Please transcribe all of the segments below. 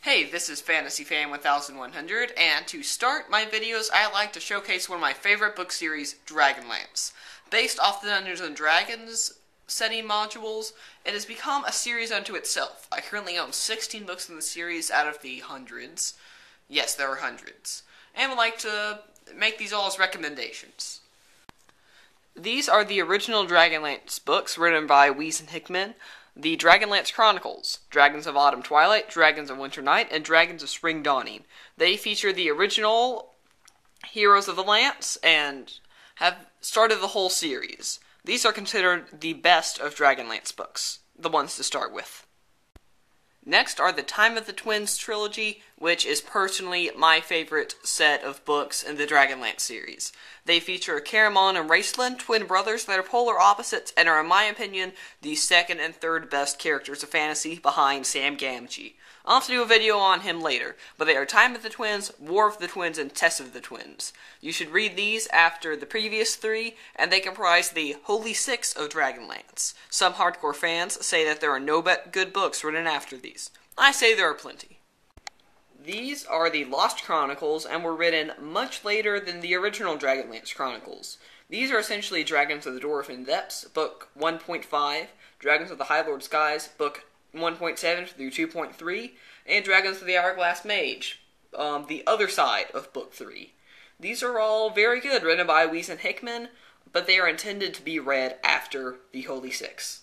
Hey, this is Fantasy Fan 1100, and to start my videos, I like to showcase one of my favorite book series, Dragonlance. Based off the Dungeons & Dragons setting modules, it has become a series unto itself. I currently own 16 books in the series out of the hundreds. Yes, there are hundreds. And would like to make these all as recommendations. These are the original Dragonlance books written by Weis and Hickman. The Dragonlance Chronicles, Dragons of Autumn Twilight, Dragons of Winter Night, and Dragons of Spring Dawning. They feature the original heroes of the Lance and have started the whole series. These are considered the best of Dragonlance books, the ones to start with. Next are the Time of the Twins trilogy, which is personally my favorite set of books in the Dragonlance series. They feature Caramon and Raistlin, twin brothers that are polar opposites, and are, in my opinion, the second and third best characters of fantasy behind Sam Gamgee. I'll have to do a video on him later, but they are Time of the Twins, War of the Twins, and Test of the Twins. You should read these after the previous three, and they comprise the Holy Six of Dragonlance. Some hardcore fans say that there are no good books written after these. I say there are plenty. These are the Lost Chronicles, and were written much later than the original Dragonlance Chronicles. These are essentially Dragons of the Dwarven Depths, Book 1.5, Dragons of the High Lord Skies, Book 1.7 through 2.3, and Dragons of the Hourglass Mage, the other side of Book 3. These are all very good, written by Weis and Hickman, but they are intended to be read after the Holy Six.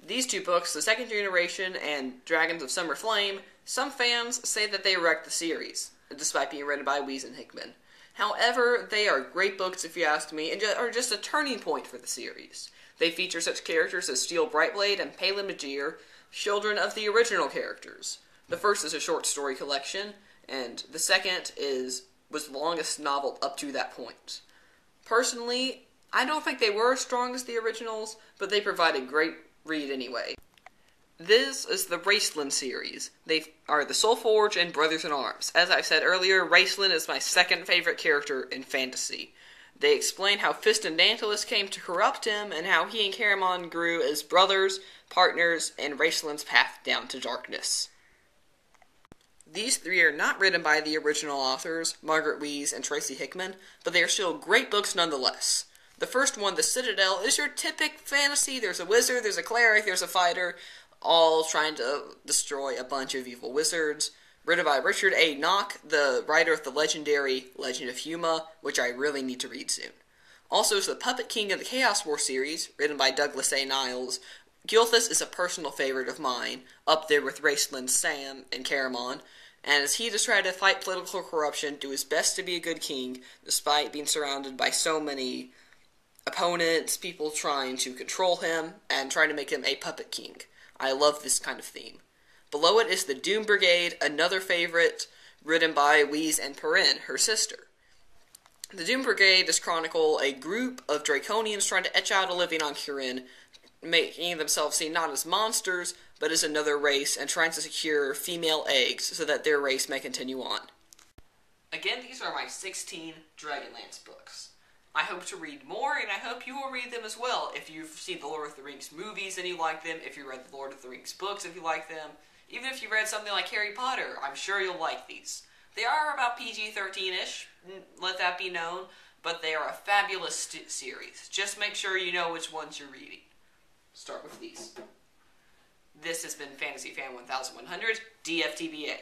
These two books, the second generation and Dragons of Summer Flame, some fans say that they wrecked the series, despite being written by Weis and Hickman. However, they are great books if you ask me, and are just a turning point for the series. They feature such characters as Steel Brightblade and Palin Majir, children of the original characters. The first is a short story collection, and the second was the longest novel up to that point. Personally, I don't think they were as strong as the originals, but they provide a great read anyway. This is the Raistlin series. They are the Soulforge and Brothers in Arms. As I said earlier, Raistlin is my second favorite character in fantasy. They explain how Fist and Dantalus came to corrupt him, and how he and Caramon grew as brothers, partners, and Raistlin's path down to darkness. These three are not written by the original authors, Margaret Weis and Tracy Hickman, but they are still great books nonetheless. The first one, The Citadel, is your typical fantasy. There's a wizard, there's a cleric, there's a fighter, all trying to destroy a bunch of evil wizards. Written by Richard A. Nock, the writer of the legendary Legend of Huma, which I really need to read soon. Also is the Puppet King of the Chaos War series, written by Douglas A. Niles. Gilthus is a personal favorite of mine, up there with Raistlin's Sam and Caramon, and as he just tried to fight political corruption, do his best to be a good king, despite being surrounded by so many opponents, people trying to control him, and trying to make him a puppet king. I love this kind of theme. Below it is the Doom Brigade, another favorite, written by Weis and Perrin, her sister. The Doom Brigade is chronicle a group of Draconians trying to etch out a living on Kirin, making themselves seen not as monsters, but as another race, and trying to secure female eggs so that their race may continue on. Again, these are my 16 Dragonlance books. I hope to read more, and I hope you will read them as well. If you've seen the Lord of the Rings movies and you like them, if you read the Lord of the Rings books if you like them, even if you read something like Harry Potter, I'm sure you'll like these. They are about PG-13-ish, let that be known, but they are a fabulous series. Just make sure you know which ones you're reading. Start with these. This has been Fantasy Fan 1100, DFTBA.